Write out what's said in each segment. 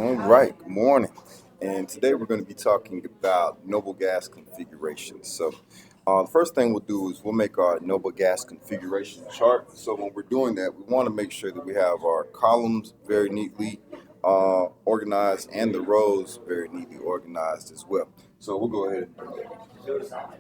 All right, good morning. And today we're going to be talking about noble gas configuration. So the first thing we'll do is we'll make our noble gas configuration chart. So when we're doing that, we want to make sure that we have our columns very neatly organized and the rows very neatly organized as well. So we'll go ahead and do that.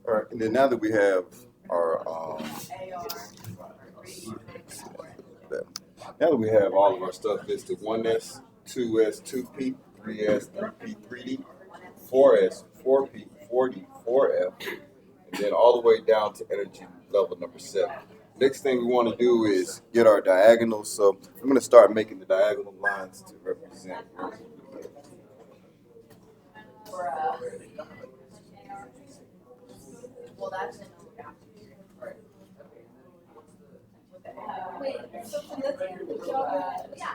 All right, and then now that we have our now that we have all of our stuff listed, 1S, 2S, 2P, 3S, 3P, 3D, 4S, 4P, 4D, 4F, and then all the way down to energy level number 7. Next thing we want to do is get our diagonals. So I'm going to start making the diagonal lines to represent. Well, that's an wait, so for the yeah. Yeah.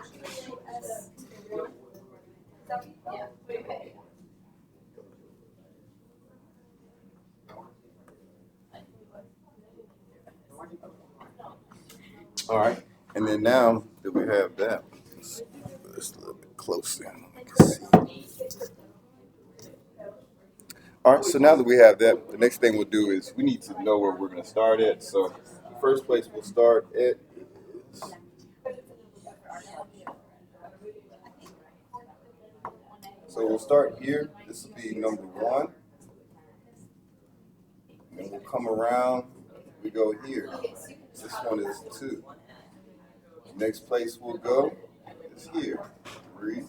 All right, and then now that we have that, let's put this a little bit closer. We can see. All right, so now that we have that, the next thing we'll do is we need to know where we're going to start at. So the first place we'll start at is, so we'll start here. This will be number 1. And we'll come around, we go here. This one is 2. Next place we'll go is here. 3,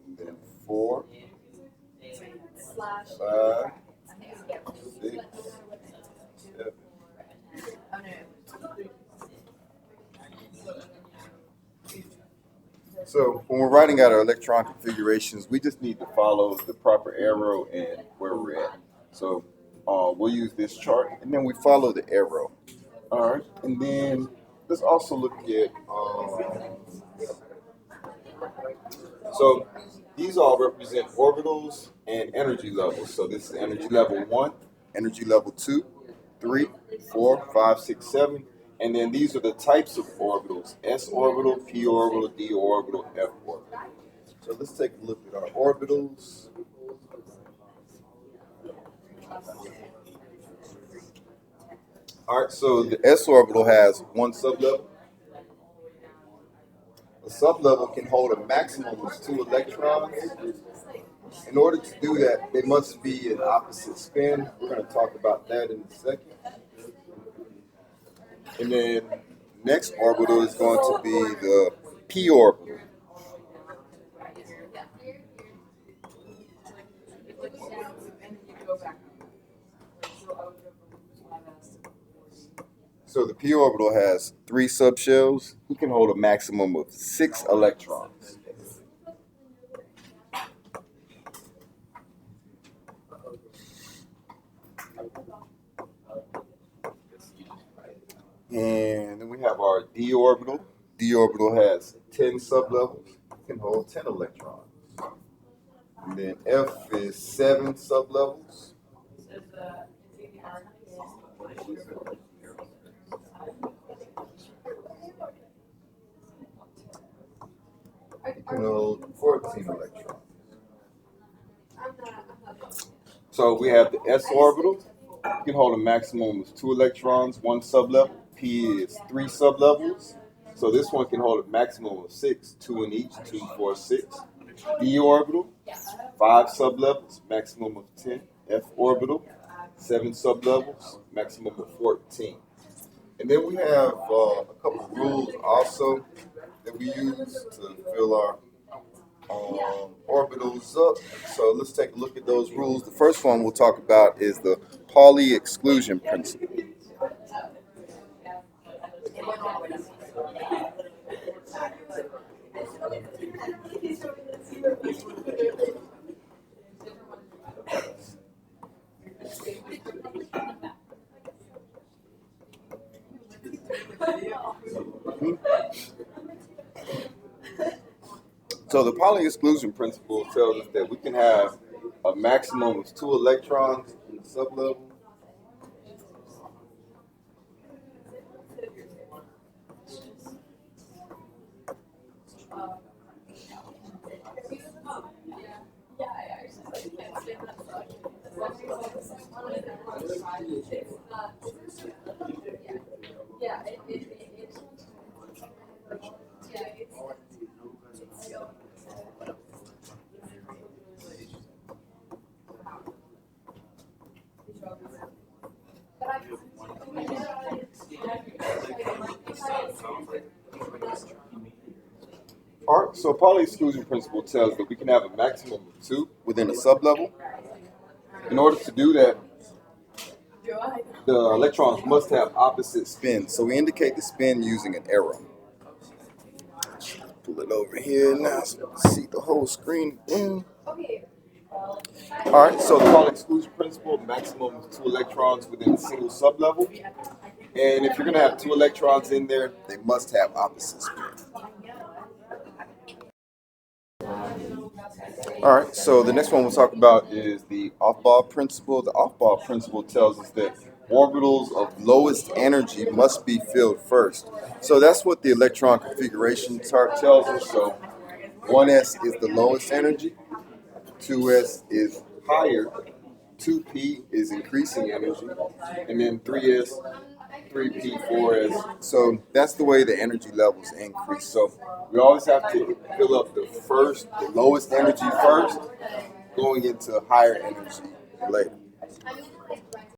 and then 4, 5, 6, 7. So when we're writing out our electron configurations, we just need to follow the proper arrow and where we're at. So we'll use this chart, and then we follow the arrow. All right, and then let's also look at, so these all represent orbitals and energy levels. So this is energy level 1, energy level 2, 3, 4, 5, 6, 7. And then these are the types of orbitals: S orbital, P orbital, D orbital, F orbital. So let's take a look at our orbitals. All right, so the S orbital has 1 sublevel. A sublevel can hold a maximum of 2 electrons. In order to do that, they must be in opposite spin. We're going to talk about that in a second. And then next orbital is going to be the P orbital. So the P orbital has 3 subshells. It can hold a maximum of 6 electrons. And then we have our D orbital. D orbital has 10 sublevels. It can hold 10 electrons. And then F is 7 sublevels. It can hold 14 electrons. So we have the s orbital. It can hold a maximum of 2 electrons, 1 sublevel. P is 3 sublevels. So this one can hold a maximum of 6, 2 in each, 2, 4, 6. D orbital, 5 sublevels, maximum of 10. F orbital, 7 sublevels, maximum of 14. And then we have a couple of rules also that we use to fill our orbitals up. So let's take a look at those rules. The first one we'll talk about is the Pauli exclusion principle. So the Pauli exclusion principle tells us that we can have a maximum of 2 electrons in the sublevel. All right, so Pauli exclusion principle tells that we can have a maximum of 2 within a sublevel. In order to do that, the electrons must have opposite spins. So we indicate the spin using an arrow. Pull it over here now so you can see the whole screen again. All right, so the Pauli exclusion principle, maximum of 2 electrons within a single sublevel. And if you're going to have 2 electrons in there, they must have opposite spin. All right, so the next one we'll talk about is the aufbau principle. The aufbau principle tells us that orbitals of lowest energy must be filled first. So that's what the electron configuration chart tells us. So 1s is the lowest energy, 2s is higher, 2p is increasing energy, and then 3s, 3p, 4s. So that's the way the energy levels increase. So we always have to fill up the lowest energy first, going into higher energy later.